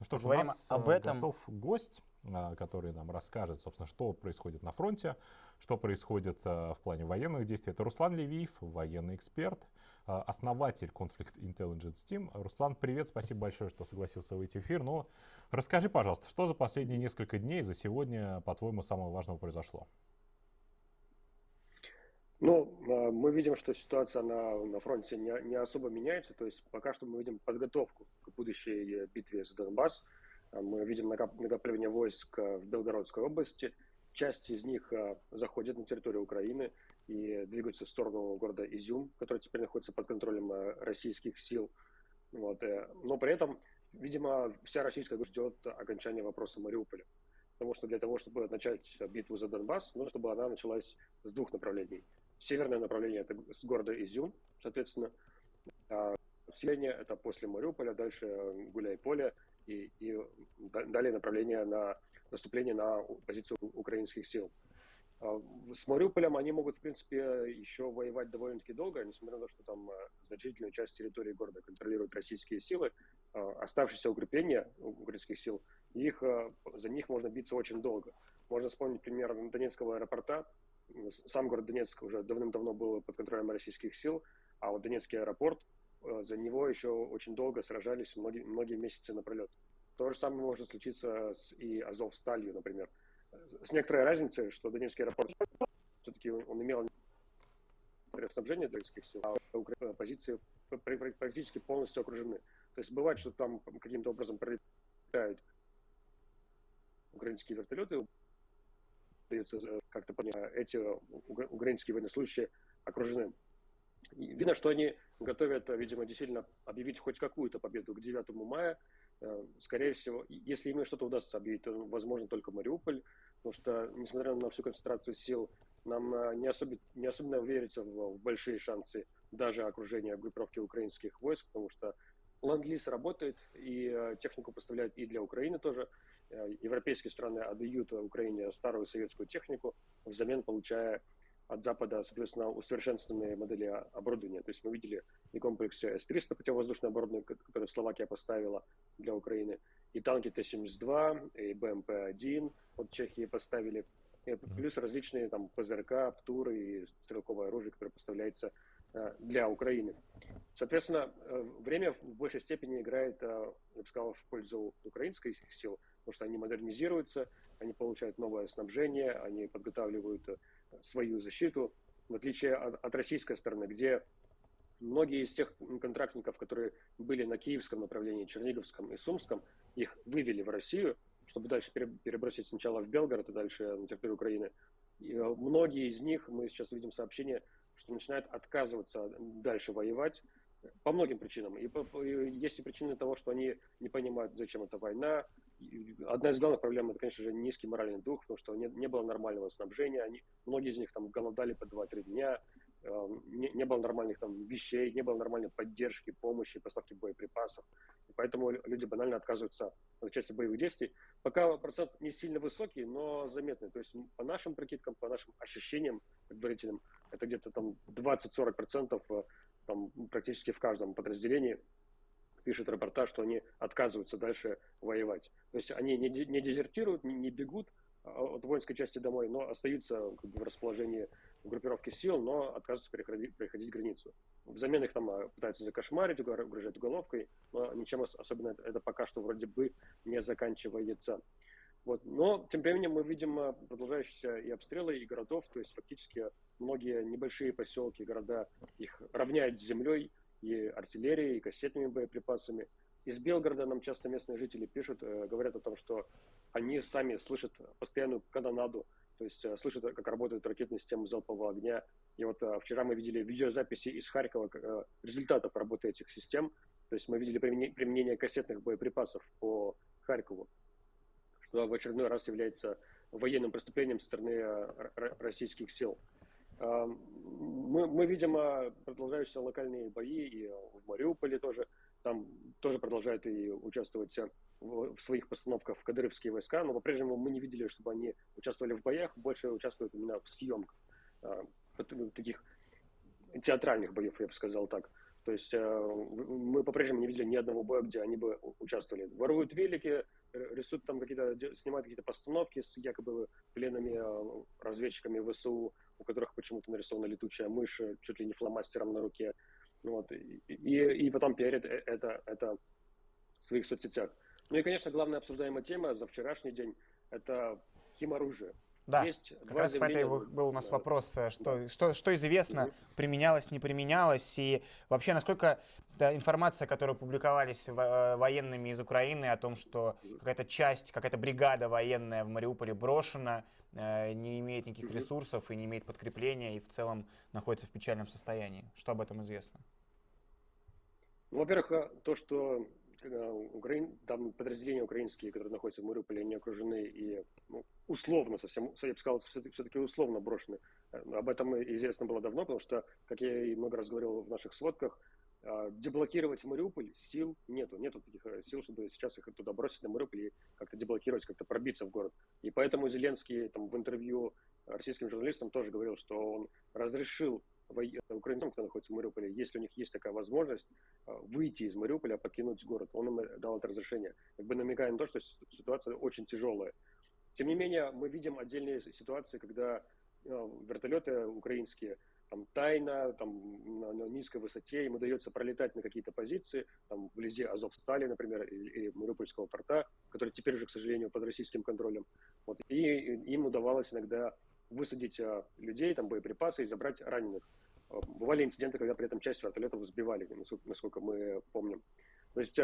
Ну что ж, у Поговорим нас об этом. готов гость, который нам расскажет, собственно, что происходит на фронте, что происходит в плане военных действий. Это Руслан Левиев, военный эксперт, основатель Conflict Intelligence Team. Руслан, привет, спасибо большое, что согласился выйти в эфир. Но расскажи, пожалуйста, что за последние несколько дней, за сегодня, по-твоему, самого важного произошло? Ну, мы видим, что ситуация на фронте не особо меняется. То есть пока что мы видим подготовку к будущей битве за Донбасс. Мы видим накопление войск в Белгородской области. Часть из них заходит на территорию Украины и двигаются в сторону города Изюм, который теперь находится под контролем российских сил. Вот. Но при этом, видимо, вся российская ждет окончания вопроса Мариуполя. Потому что для того, чтобы начать битву за Донбасс, нужно, чтобы она началась с двух направлений. Северное направление – это с города Изюм, соответственно. А северное – это после Мариуполя, дальше Гуляй-Поле и далее направление на наступление на позицию украинских сил. С Мариуполем они могут, в принципе, еще воевать довольно-таки долго, несмотря на то, что там значительную часть территории города контролируют российские силы. Оставшиеся укрепления украинских сил, за них можно биться очень долго. Можно вспомнить пример Донецкого аэропорта. Сам город Донецк уже давным-давно был под контролем российских сил, а вот Донецкий аэропорт, за него еще очень долго сражались многие месяцы напролет. То же самое может случиться и Азовсталью, например. С некоторой разницей, что Донецкий аэропорт все-таки он имел снабжение донецких сил, а позиции практически полностью окружены. То есть бывает, что там каким-то образом пролетают украинские вертолеты, как-то эти украинские военнослужащие окружены. И видно, что они готовят, видимо, действительно объявить хоть какую-то победу к 9 мая. Скорее всего, если именно что-то удастся объявить, то, возможно, только Мариуполь, потому что, несмотря на всю концентрацию сил, нам не особенно верится в большие шансы даже окружения группировки украинских войск, потому что ленд-лиз работает, и технику поставляют и для Украины тоже. Европейские страны отдают Украине старую советскую технику, взамен получая от Запада, соответственно, усовершенствованные модели оборудования. То есть мы видели и комплекс С-300 противовоздушное оборудование, которое Словакия поставила для Украины, и танки Т-72, и БМП-1 от Чехии поставили, и плюс различные там ПЗРК, ПТУРы и стрелковое оружие, которое поставляется для Украины. Соответственно, время в большей степени играет, я бы сказал, в пользу украинских сил, потому что они модернизируются, они получают новое снабжение, они подготавливают свою защиту, в отличие от российской стороны, где многие из тех контрактников, которые были на киевском направлении, Черниговском и Сумском, их вывели в Россию, чтобы дальше перебросить сначала в Белгород и дальше на территорию Украины. И многие из них, мы сейчас видим сообщения, что начинают отказываться дальше воевать по многим причинам. И есть и причины того, что они не понимают, зачем эта война. И одна из главных проблем – это, конечно же, низкий моральный дух, потому что не было нормального снабжения. Многие из них там голодали по 2-3 дня, не было нормальных там вещей, не было нормальной поддержки, помощи, поставки боеприпасов. И поэтому люди банально отказываются от части боевых действий. Пока процент не сильно высокий, но заметный. То есть по нашим прикидкам, по нашим ощущениям предварительным, это где-то там 20-40% там, практически в каждом подразделении пишут репортаж, что они отказываются дальше воевать. То есть они не дезертируют, не бегут от воинской части домой, но остаются как бы в расположении группировки сил, но отказываются переходить границу. Взамен их там пытаются закошмарить, угрожать уголовкой, но ничем особенно это пока что вроде бы не заканчивается. Вот. Но, тем временем, мы видим продолжающиеся и обстрелы, и городов, то есть фактически многие небольшие поселки, города, их равняют с землей и артиллерией, и кассетными боеприпасами. Из Белгорода нам часто местные жители пишут, говорят о том, что они сами слышат постоянную канонаду, то есть слышат, как работают ракетные системы залпового огня. И вот вчера мы видели видеозаписи из Харькова результатов работы этих систем, то есть мы видели применение кассетных боеприпасов по Харькову, что в очередной раз является военным преступлением со стороны российских сил. Мы видим продолжающиеся локальные бои и в Мариуполе тоже. Там тоже продолжают и участвовать в своих постановках в кадыровские войска, но по-прежнему мы не видели, чтобы они участвовали в боях, больше участвуют именно в съемках таких театральных боев, я бы сказал так. То есть мы по-прежнему не видели ни одного боя, где они бы участвовали. Воруют велики, рисуют там снимают какие-то постановки с якобы пленными разведчиками ВСУ, у которых почему-то нарисована летучая мышь чуть ли не фломастером на руке. Вот. И потом пиарят это в своих соцсетях. Ну и, конечно, главная обсуждаемая тема за вчерашний день – это химоружие. Да, Есть как раз про это и был у нас вопрос, что известно, применялось, не применялось, и вообще, насколько информация, которую публиковались военными из Украины о том, что какая-то часть, какая-то бригада военная в Мариуполе брошена, не имеет никаких ресурсов и не имеет подкрепления, и в целом находится в печальном состоянии. Что об этом известно? Ну, во-первых, то, что там подразделения украинские, которые находятся в Мариуполе, они окружены и условно, совсем, я бы сказал, все-таки условно брошены. Об этом известно было давно, потому что, как я и много раз говорил в наших сводках, деблокировать Мариуполь сил нету. Нету таких сил, чтобы сейчас их туда бросить на Мариуполь и как-то деблокировать, как-то пробиться в город. И поэтому Зеленский там, в интервью российским журналистам тоже говорил, что он разрешил украинцам, кто находится в Мариуполе, если у них есть такая возможность, выйти из Мариуполя, покинуть город. Он им дал это разрешение. Как бы намекая на то, что ситуация очень тяжелая. Тем не менее, мы видим отдельные ситуации, когда вертолеты украинские там тайно, там на низкой высоте, им удается пролетать на какие-то позиции, там вблизи Азовстали, например, или Мариупольского порта, который теперь уже, к сожалению, под российским контролем. Вот. И им удавалось иногда высадить людей, там боеприпасы и забрать раненых. Бывали инциденты, когда при этом часть вертолетов сбивали, насколько мы помним. То есть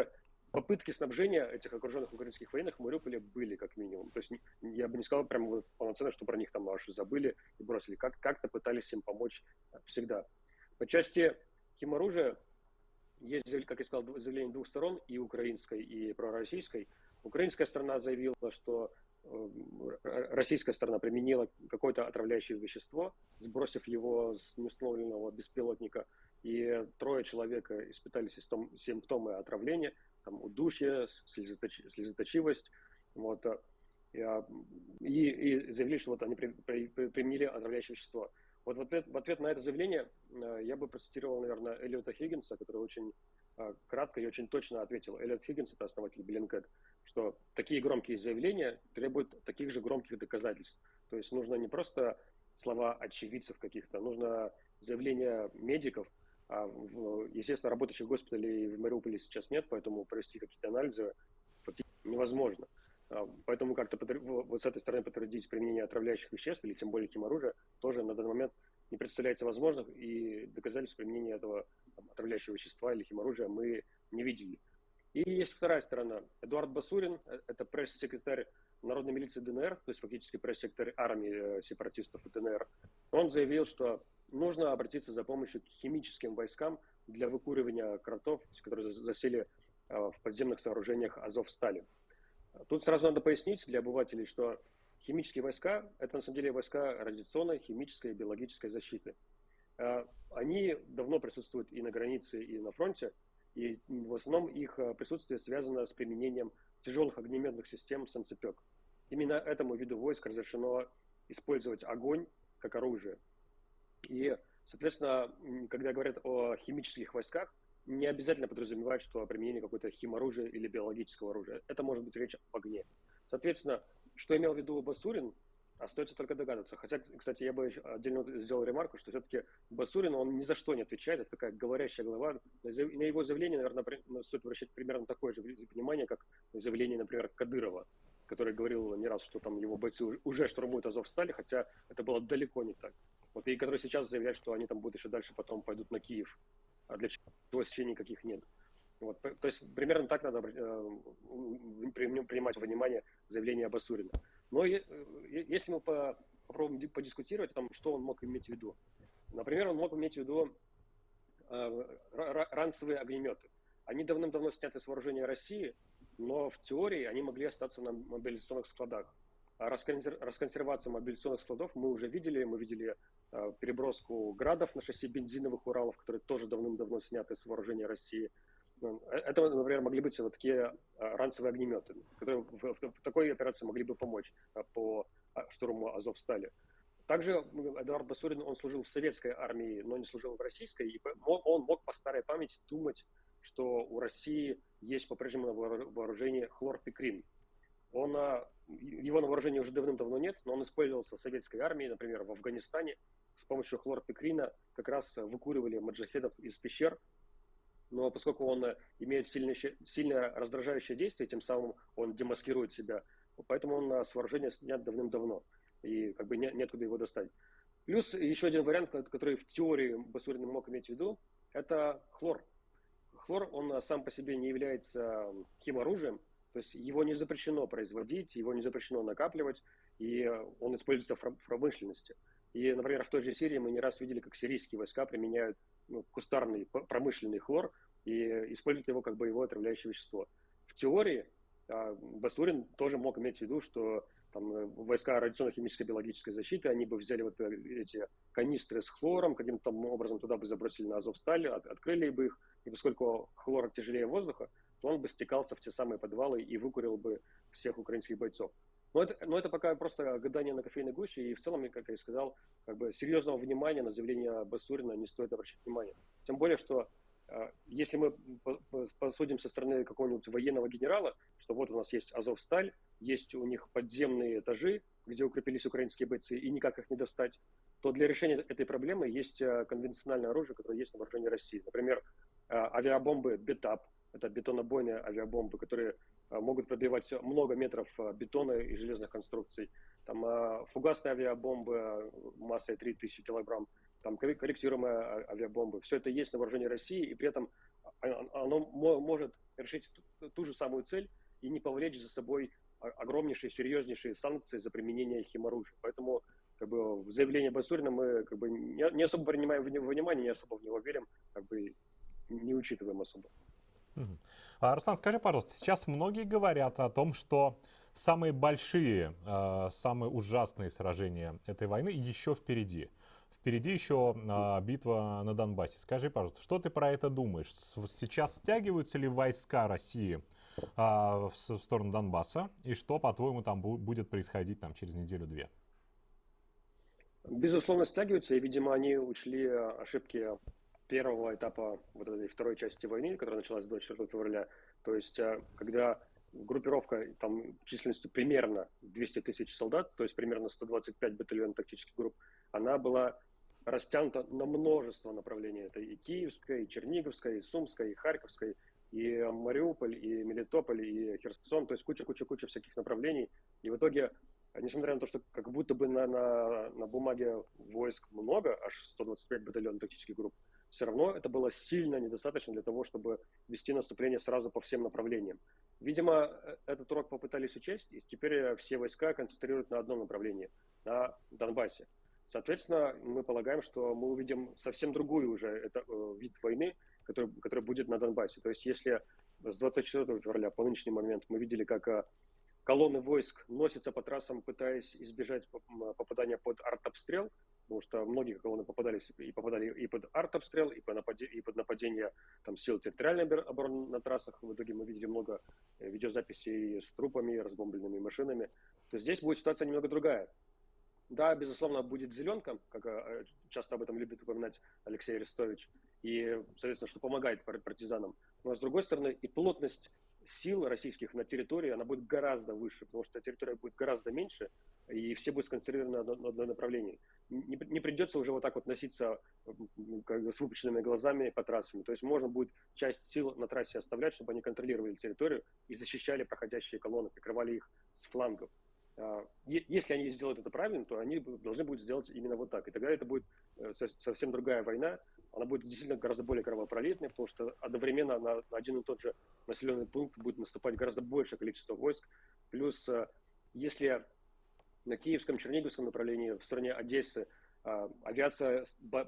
попытки снабжения этих окруженных украинских военных в Мариуполе были, как минимум. То есть я бы не сказал прямо полноценно, что про них там аж забыли и бросили. Как-то пытались им помочь всегда. По части химоружия есть, как я сказал, заявление двух сторон, и украинской, и пророссийской. Украинская сторона заявила, что российская сторона применила какое-то отравляющее вещество, сбросив его с неустановленного беспилотника, и 3 человек испытали симптомы отравления, там, удушье, слезоточивость, вот, и заявили, что вот они применили отравляющее вещество. Вот в ответ на это заявление я бы процитировал, наверное, Эллиота Хиггинса, который очень кратко и очень точно ответил. Эллиот Хиггинс, это основатель Bellingcat, что такие громкие заявления требуют таких же громких доказательств. То есть нужно не просто слова очевидцев каких-то, нужно заявления медиков. Естественно, работающих в госпитале в Мариуполе сейчас нет, поэтому провести какие-то анализы невозможно. Поэтому как-то вот с этой стороны подтвердить применение отравляющих веществ или тем более химоружия тоже на данный момент не представляется возможным, и доказательств применения этого отравляющего вещества или химоружия мы не видели. И есть вторая сторона. Эдуард Басурин, это пресс-секретарь Народной милиции ДНР, то есть фактически пресс-секретарь армии сепаратистов ДНР. Он заявил, что нужно обратиться за помощью к химическим войскам для выкуривания кротов, которые засели в подземных сооружениях Азовстали. Тут сразу надо пояснить для обывателей, что химические войска – это на самом деле войска радиационной, химической и биологической защиты. Они давно присутствуют и на границе, и на фронте, и в основном их присутствие связано с применением тяжелых огнеметных систем «Санцепек». Именно этому виду войск разрешено использовать огонь как оружие. И, соответственно, когда говорят о химических войсках, не обязательно подразумевают, что применение какой-то химоружия или биологического оружия. Это может быть речь об огне. Соответственно, что имел в виду Басурин, остается только догадываться. Хотя, кстати, я бы отдельно сделал ремарку, что все-таки Басурин, он ни за что не отвечает. Это такая говорящая голова. На его заявление, наверное, стоит обращать примерно такое же внимание, как на заявление, например, Кадырова, который говорил не раз, что там его бойцы уже штурмуют Азовсталь, хотя это было далеко не так. Вот, и который сейчас заявляет, что они там будут еще дальше, потом пойдут на Киев. А для чего сейчас никаких нет. Вот, то есть примерно так надо принимать во внимание заявление Басурина. Но если мы попробуем подискутировать о том, что он мог иметь в виду. Например, он мог иметь в виду ранцевые огнеметы. Они давным-давно сняты с вооружения России, но в теории они могли остаться на мобилизационных складах. А расконсервацию мобилизационных складов мы уже видели. Мы видели переброску градов на шасси бензиновых Уралов, которые тоже давным-давно сняты с вооружения России. Это, например, могли быть вот такие ранцевые огнеметы, которые в такой операции могли бы помочь по штурму Азовстали. Также Эдуард Басурин, он служил в советской армии, но не служил в российской, и он мог по старой памяти думать, что у России есть по-прежнему на вооружении хлорпикрин. Его на вооружении уже давным-давно нет, но он использовался в советской армии, например, в Афганистане. С помощью хлорпикрина как раз выкуривали маджахедов из пещер, но поскольку он имеет сильное раздражающее действие, тем самым он демаскирует себя, поэтому он с вооружения снят давным-давно, и как бы неоткуда его достать. Плюс еще один вариант, который в теории Басурин мог иметь в виду, это хлор. Хлор, он сам по себе не является химоружием, то есть его не запрещено производить, его не запрещено накапливать, и он используется в промышленности. И, например, в той же Сирии мы не раз видели, как сирийские войска применяют кустарный промышленный хлор и используют его как боевое отравляющее вещество. В теории Басурин тоже мог иметь в виду, что там, войска радиационно-химической биологической защиты, они бы взяли вот эти канистры с хлором, каким-то образом туда бы забросили на Азовсталь, открыли бы их, и поскольку хлор тяжелее воздуха, то он бы стекался в те самые подвалы и выкурил бы всех украинских бойцов. Но это пока просто гадание на кофейной гуще, и в целом, как я и сказал, как бы серьезного внимания на заявление Басурина не стоит обращать внимание. Тем более, что если мы посудим со стороны какого-нибудь военного генерала, что вот у нас есть Азовсталь, есть у них подземные этажи, где укрепились украинские бойцы, и никак их не достать, то для решения этой проблемы есть конвенциональное оружие, которое есть на вооружении России. Например, авиабомбы БЕТАП, это бетонобойные авиабомбы, которые могут пробивать много метров бетона и железных конструкций. Там фугасные авиабомбы массой 3000 килограмм, там корректируемые авиабомбы. Все это есть на вооружении России, и при этом оно может решить ту же самую цель и не повлечь за собой огромнейшие, серьезнейшие санкции за применение химоружия. Поэтому как бы, в заявление Басурина мы как бы, не особо принимаем во внимание, не особо в него верим, как бы, не учитываем особо. Руслан, скажи, пожалуйста, сейчас многие говорят о том, что самые большие, самые ужасные сражения этой войны еще впереди. Впереди еще битва на Донбассе. Скажи, пожалуйста, что ты про это думаешь? Сейчас стягиваются ли войска России в сторону Донбасса? И что, по-твоему, там будет происходить там, через неделю-две? Безусловно, стягиваются, и, видимо, они учли ошибки первого этапа вот этой второй части войны, которая началась 24 февраля. То есть, когда группировка там численностью примерно 200 тысяч солдат, то есть примерно 125 батальонов тактических групп, она была растянута на множество направлений. Это и Киевская, и Черниговская, и Сумская, и Харьковская, и Мариуполь, и Мелитополь, и Херсон, то есть куча всяких направлений. И в итоге, несмотря на то, что как будто бы на бумаге войск много, аж 125 батальонов тактических групп, все равно это было сильно недостаточно для того, чтобы вести наступление сразу по всем направлениям. Видимо, этот урок попытались учесть, и теперь все войска концентрируют на одном направлении, на Донбассе. Соответственно, мы полагаем, что мы увидим совсем другую уже вид войны, который будет на Донбассе. То есть если с 24 февраля по нынешний момент мы видели, как колонны войск носятся по трассам, пытаясь избежать попадания под артобстрел, потому что многие колонны попадали и под артобстрел, и под нападение там, сил территориальной обороны на трассах. В итоге мы видели много видеозаписей с трупами, разбомбленными машинами. То здесь будет ситуация немного другая. Да, безусловно, будет зеленка, как часто об этом любит упоминать Алексей Арестович, и, соответственно, что помогает партизанам. Но, с другой стороны, и плотность сил российских на территории, она будет гораздо выше, потому что территория будет гораздо меньше, и все будут сконцентрированы на одном направлении. Не придется уже вот так вот носиться с выпученными глазами по трассам. То есть можно будет часть сил на трассе оставлять, чтобы они контролировали территорию и защищали проходящие колонны, прикрывали их с флангов. Если они сделают это правильно, то они должны будут сделать именно вот так. И тогда это будет совсем другая война. Она будет действительно гораздо более кровопролитной, потому что одновременно на один и тот же населенный пункт будет наступать гораздо большее количество войск. Плюс, если на Киевском, Черниговском направлении, в стороне Одессы, авиация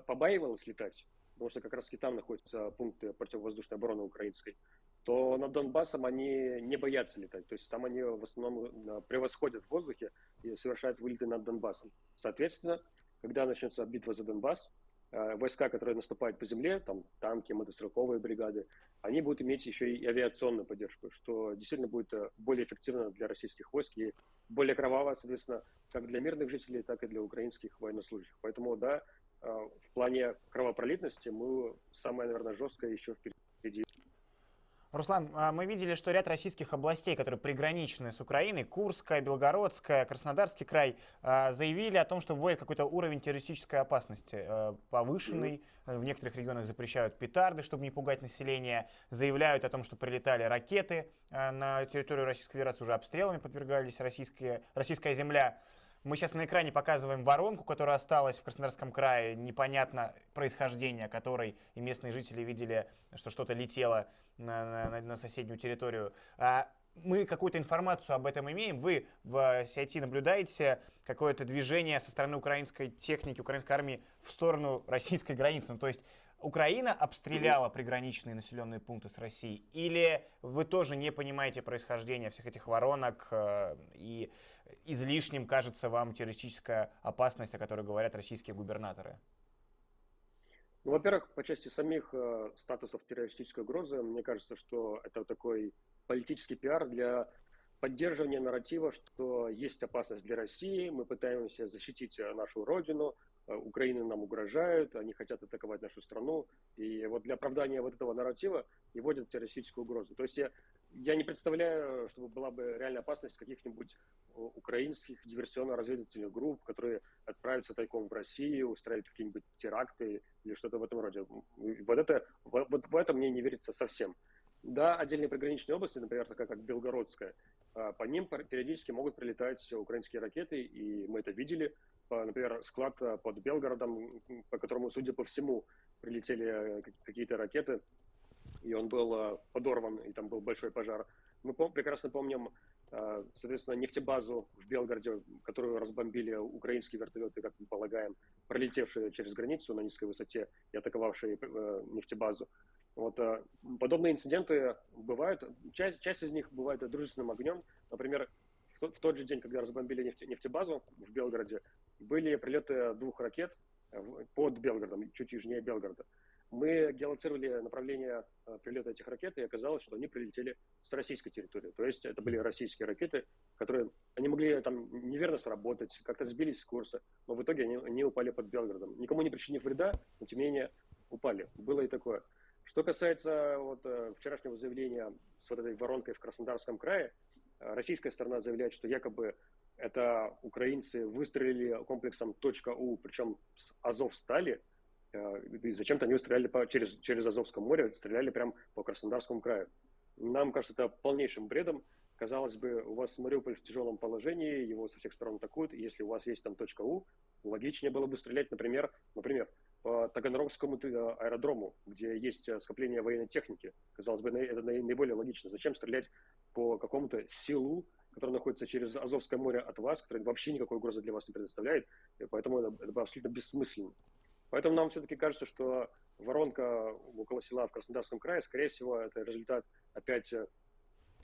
побаивалась летать, потому что как раз там находятся пункты противовоздушной обороны украинской, то над Донбассом они не боятся летать. То есть там они в основном превосходят в воздухе и совершают вылеты над Донбассом. Соответственно, когда начнется битва за Донбасс, войска, которые наступают по земле, там танки, мотострелковые бригады, они будут иметь еще и авиационную поддержку, что действительно будет более эффективно для российских войск и более кроваво, соответственно, как для мирных жителей, так и для украинских военнослужащих. Поэтому, да, в плане кровопролитности мы самое, наверное, жесткое еще впереди. Руслан, мы видели, что ряд российских областей, которые приграничны с Украиной, Курская, Белгородская, Краснодарский край, заявили о том, что вводят какой-то уровень террористической опасности повышенный. В некоторых регионах запрещают петарды, чтобы не пугать население. Заявляют о том, что прилетали ракеты на территорию Российской Федерации, уже обстрелами подвергались российская земля. Мы сейчас на экране показываем воронку, которая осталась в Краснодарском крае, непонятно происхождение которой, и местные жители видели, что что-то летело на соседнюю территорию. Мы какую-то информацию об этом имеем? Вы в CIT наблюдаете какое-то движение со стороны украинской техники, украинской армии в сторону российской границы? Ну, то есть Украина обстреляла приграничные населенные пункты с Россией? Или вы тоже не понимаете происхождение всех этих воронок и излишним кажется вам террористическая опасность, о которой говорят российские губернаторы? Ну, во-первых, по части самих статусов террористической угрозы, мне кажется, что это такой политический пиар для поддерживания нарратива, что есть опасность для России, мы пытаемся защитить нашу родину, Украина нам угрожает, они хотят атаковать нашу страну. И вот для оправдания вот этого нарратива и вводят террористическую угрозу. То есть я не представляю, чтобы была бы реальная опасность каких-нибудь украинских диверсионно-разведывательных групп, которые отправятся тайком в Россию, устраивают какие-нибудь теракты или что-то в этом роде. Вот в это мне не верится совсем. Да, отдельные приграничные области, например, такая как Белгородская, по ним периодически могут прилетать украинские ракеты, и мы это видели. Например, склад под Белгородом, по которому, судя по всему, прилетели какие-то ракеты, и он был подорван, и там был большой пожар. Мы прекрасно помним, соответственно, нефтебазу в Белгороде, которую разбомбили украинские вертолеты, как мы полагаем, пролетевшие через границу на низкой высоте и атаковавшие нефтебазу. Вот, подобные инциденты бывают. Часть из них бывает дружественным огнем. Например, в тот же день, когда разбомбили нефтебазу в Белгороде, были прилеты 2 ракет под Белгородом, чуть южнее Белгорода. Мы геолоцировали направление прилета этих ракет, и оказалось, что они прилетели с российской территории. То есть это были российские ракеты, они могли там неверно сработать, как-то сбились с курса, но в итоге они упали под Белгородом. Никому не причинив вреда, но тем не менее упали. Было и такое. Что касается вчерашнего заявления с вот этой воронкой в Краснодарском крае, российская сторона заявляет, что якобы это украинцы выстрелили комплексом .У, причем с Азовстали, и зачем-то они стреляли через Азовское море, стреляли прямо по Краснодарскому краю. Нам кажется это полнейшим бредом. Казалось бы, у вас Мариуполь в тяжелом положении, его со всех сторон атакуют, и если у вас есть там .У, логичнее было бы стрелять, например, по Таганрогскому аэродрому, где есть скопление военной техники. Казалось бы, это наиболее логично. Зачем стрелять по какому-то селу, который находится через Азовское море от вас, который вообще никакой угрозы для вас не предоставляет, и поэтому это абсолютно бессмысленно. Поэтому нам все-таки кажется, что воронка около села в Краснодарском крае, скорее всего, это результат опять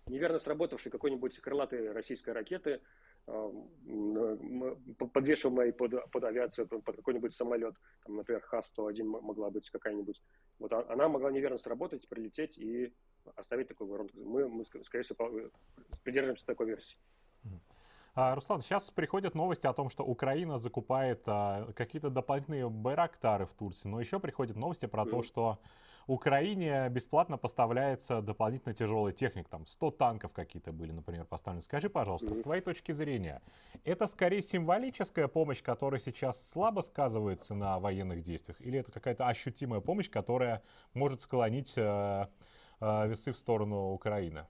неверно сработавшей какой-нибудь крылатой российской ракеты, подвешиваемой под авиацию, под какой-нибудь самолет, там, например, Х-101 могла быть какая-нибудь. Вот она могла неверно сработать, прилететь и оставить такую воронку. Мы скорее всего, придерживаемся такой версии. Руслан, сейчас приходят новости о том, что Украина закупает какие-то дополнительные байрактары в Турции, но еще приходят новости про то, что Украине бесплатно поставляется дополнительно тяжелая техника, там 100 танков какие-то были, например, поставлены. Скажи, пожалуйста, с твоей точки зрения, это скорее символическая помощь, которая сейчас слабо сказывается на военных действиях, или это какая-то ощутимая помощь, которая может склонить весы в сторону Украины?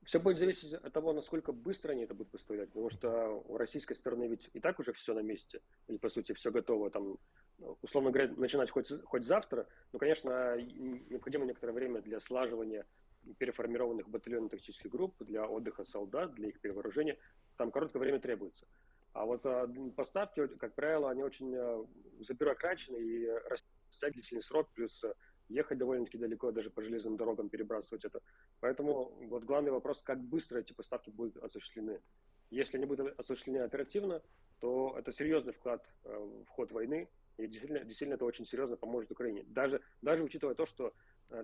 Все будет зависеть от того, насколько быстро они это будут поставлять, потому что у российской стороны ведь и так уже все на месте, или по сути все готово, там, условно говоря, начинать хоть завтра, но, конечно, необходимо некоторое время для слаживания переформированных батальонных тактических групп, для отдыха солдат, для их перевооружения, там короткое время требуется. А вот поставки, как правило, они очень забюрокрачены и растягивательный срок, плюс ехать довольно-таки далеко, даже по железным дорогам перебрасывать это. Поэтому вот главный вопрос, как быстро эти поставки будут осуществлены. Если они будут осуществлены оперативно, то это серьезный вклад в ход войны. И действительно это очень серьезно поможет Украине. Даже учитывая то, что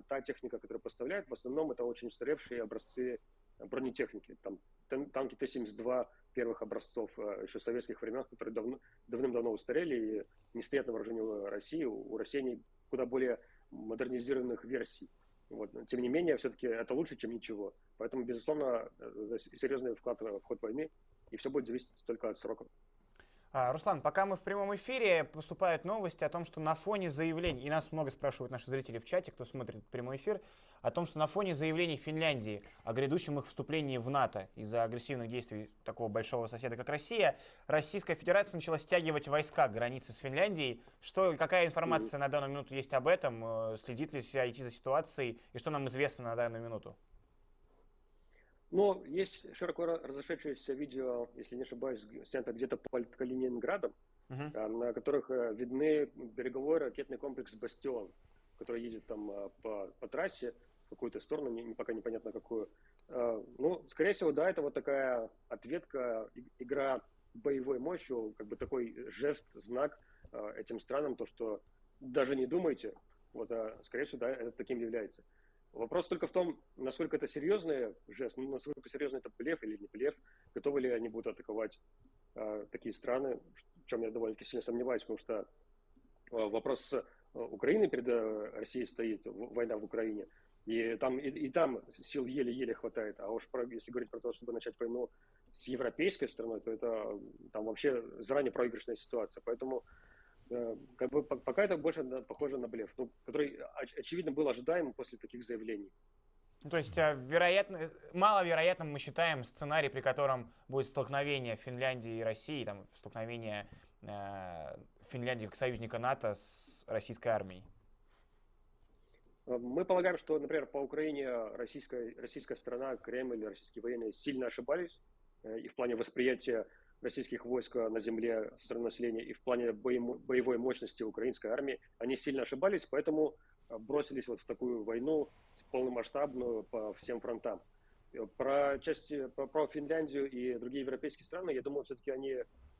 та техника, которую поставляют, в основном это очень устаревшие образцы бронетехники. Там танки Т-72 первых образцов еще советских времен, которые давным-давно устарели и не стоят на вооружении России. У России они куда более модернизированных версий. Вот. Тем не менее, все-таки это лучше, чем ничего. Поэтому, безусловно, серьезный вклад в ход войны, и все будет зависеть только от сроков. Руслан, пока мы в прямом эфире, поступают новости о том, что на фоне заявлений, и нас много спрашивают наши зрители в чате, кто смотрит прямой эфир, о том, что на фоне заявлений Финляндии о грядущем их вступлении в НАТО из-за агрессивных действий такого большого соседа, как Россия, Российская Федерация начала стягивать войска к границе с Финляндией. Какая информация на данную минуту есть об этом? Следит ли CIT за ситуацией? И что нам известно на данную минуту? Но есть широко разошедшееся видео, если не ошибаюсь, снято где-то под Калининградом, на которых видны береговой ракетный комплекс «Бастион», который едет там по трассе в какую-то сторону, пока непонятно какую. Ну, скорее всего, да, это вот такая ответка, игра боевой мощью, как бы такой жест, знак этим странам, то, что даже не думайте, вот, скорее всего, да, это таким является. Вопрос только в том, насколько это серьезный жест, насколько серьезный это блеф или не блеф, готовы ли они будут атаковать такие страны, в чем я довольно-таки сильно сомневаюсь, потому что вопрос Украины перед Россией стоит, война в Украине, и там сил еле-еле хватает, а уж если говорить про то, чтобы начать войну с европейской страной, то это там вообще заранее проигрышная ситуация, поэтому как бы пока это больше похоже на блеф, который, очевидно, был ожидаем после таких заявлений. То есть, маловероятным мы считаем сценарий, при котором будет столкновение Финляндии и России, там, столкновение Финляндии как союзника НАТО с российской армией. Мы полагаем, что, например, по Украине российская сторона, Кремль, российские военные сильно ошибались и в плане восприятия российских войск на земле со стороны населения и в плане боевой мощности украинской армии, они сильно ошибались, поэтому бросились вот в такую войну полномасштабную по всем фронтам. Про Финляндию и другие европейские страны, я думаю, все-таки они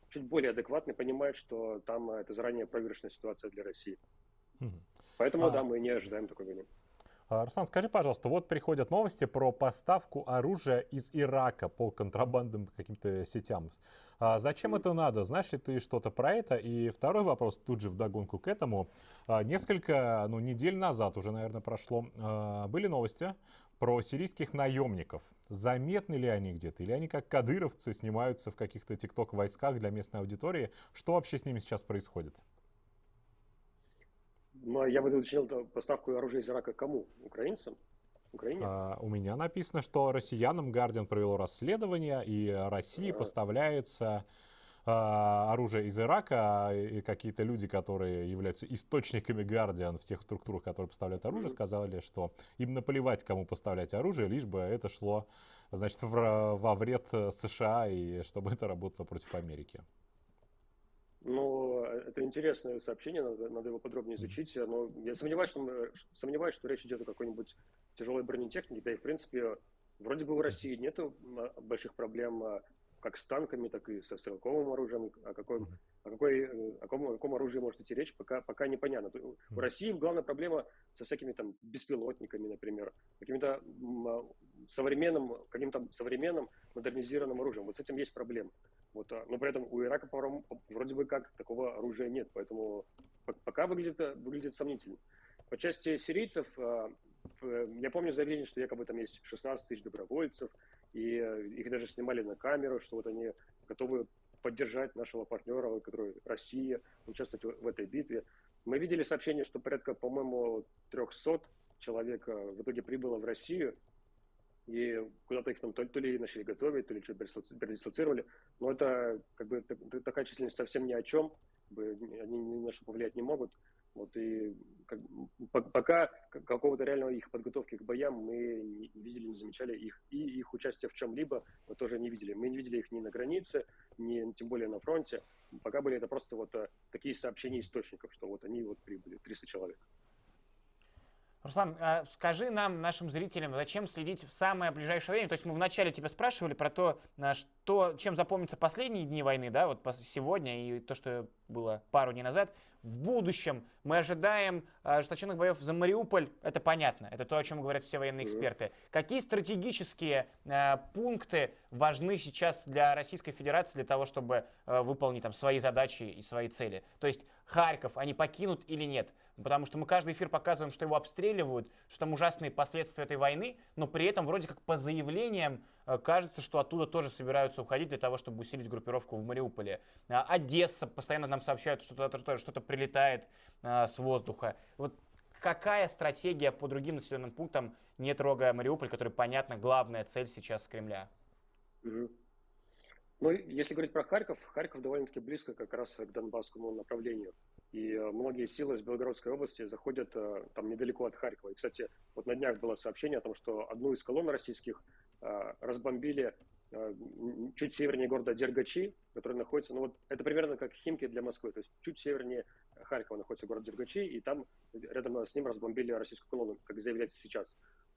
чуть более адекватны, понимают, что там это заранее проигрышная ситуация для России. Поэтому, да, мы не ожидаем такой войны. Руслан, скажи, пожалуйста, вот приходят новости про поставку оружия из Ирака по контрабандным каким-то сетям. Зачем это надо? Знаешь ли ты что-то про это? И второй вопрос тут же вдогонку к этому. Несколько недель назад уже, наверное, прошло, были новости про сирийских наемников. Заметны ли они где-то? Или они как кадыровцы снимаются в каких-то тикток-войсках для местной аудитории? Что вообще с ними сейчас происходит? Я бы уточнил поставку оружия из Ирака кому? Украинцам? Украине? У меня написано, что россиянам Guardian провело расследование, и России поставляется оружие из Ирака, и какие-то люди, которые являются источниками Guardian в тех структурах, которые поставляют оружие, сказали, что им наплевать, кому поставлять оружие, лишь бы это шло, значит, во вред США, и чтобы это работало против Америки. Ну, это интересное сообщение, надо его подробнее изучить, но я сомневаюсь, что речь идет о какой-нибудь тяжелой бронетехнике, да и, в принципе, вроде бы в России нет больших проблем как с танками, так и со стрелковым оружием. О каком оружии может идти речь, пока непонятно. У России главная проблема со всякими там беспилотниками, например, каким-то современным модернизированным оружием. Вот с этим есть проблема. Вот, но при этом у Ирака вроде бы как такого оружия нет, поэтому пока выглядит сомнительно. По части сирийцев, я помню заявление, что якобы там есть 16 тысяч добровольцев, и их даже снимали на камеру, что вот они готовы поддержать нашего партнера, который Россия, участвовать в этой битве. Мы видели сообщение, что порядка, по-моему, 300 человек в итоге прибыло в Россию, и куда-то их там то ли начали готовить, то ли что-то передислоцировали. Но это как бы такая численность совсем ни о чем, они ни на что повлиять не могут. Вот, и пока какого-то реального их подготовки к боям мы не видели, не замечали их участие в чем-либо, мы тоже не видели. Мы не видели их ни на границе, ни тем более на фронте. Пока были это просто вот такие сообщения источников, что вот они вот прибыли, 300 человек. Руслан, скажи нам, нашим зрителям, зачем следить в самое ближайшее время? То есть мы вначале тебя спрашивали про то, чем запомнятся последние дни войны, да, вот сегодня, и то, что было пару дней назад. В будущем мы ожидаем ожесточенных боев за Мариуполь. Это понятно, это то, о чем говорят все военные эксперты. Какие стратегические пункты важны сейчас для Российской Федерации для того, чтобы выполнить там свои задачи и свои цели? То есть Харьков они покинут или нет? Потому что мы каждый эфир показываем, что его обстреливают, что там ужасные последствия этой войны, но при этом вроде как по заявлениям кажется, что оттуда тоже собираются уходить для того, чтобы усилить группировку в Мариуполе. Одесса, постоянно нам сообщают, что что-то прилетает с воздуха. Вот какая стратегия по другим населенным пунктам, не трогая Мариуполь, который, понятно, главная цель сейчас Кремля? Ну, если говорить про Харьков, Харьков довольно-таки близко как раз к Донбасскому направлению. И многие силы из Белгородской области заходят там недалеко от Харькова. И, кстати, вот на днях было сообщение о том, что одну из колонн российских разбомбили чуть севернее города Дергачи, который находится, ну вот это примерно как Химки для Москвы, то есть чуть севернее Харькова находится город Дергачи, и там рядом с ним разбомбили российскую колонну, как заявляется сейчас.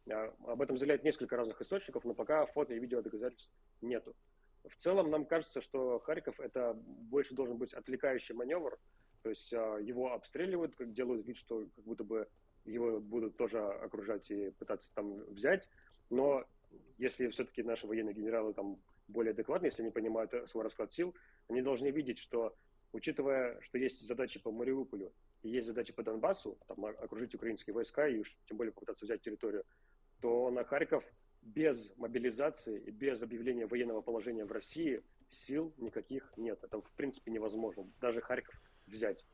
Об этом заявляют несколько разных источников, но пока фото и видео доказательств нету. В целом нам кажется, что Харьков это больше должен быть отвлекающий маневр, то есть его обстреливают, делают вид, что как будто бы его будут тоже окружать и пытаться там взять, но если все-таки наши военные генералы там более адекватны, если они понимают свой расклад сил, они должны видеть, что учитывая, что есть задачи по Мариуполю и есть задачи по Донбассу, там, окружить украинские войска и уж тем более попытаться взять территорию, то на Харьков без мобилизации и без объявления военного положения в России сил никаких нет. Это в принципе невозможно, даже Харьков взять.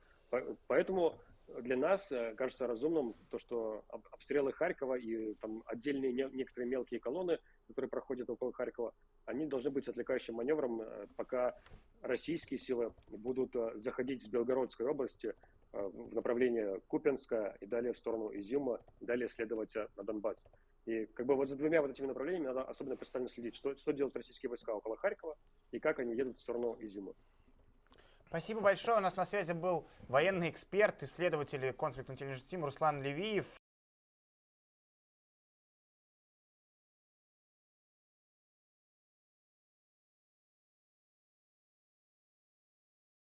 Поэтому для нас кажется разумным то, что обстрелы Харькова и там отдельные некоторые мелкие колонны, которые проходят около Харькова, они должны быть отвлекающим маневром, пока российские силы будут заходить с Белгородской области в направлении Купянска и далее в сторону Изюма, далее следовать на Донбасс. И как бы вот за двумя вот этими направлениями надо особенно пристально следить, что делают российские войска около Харькова и как они едут в сторону Изюма. Спасибо большое. У нас на связи был военный эксперт, исследователь Conflict Intelligence Team Руслан Левиев.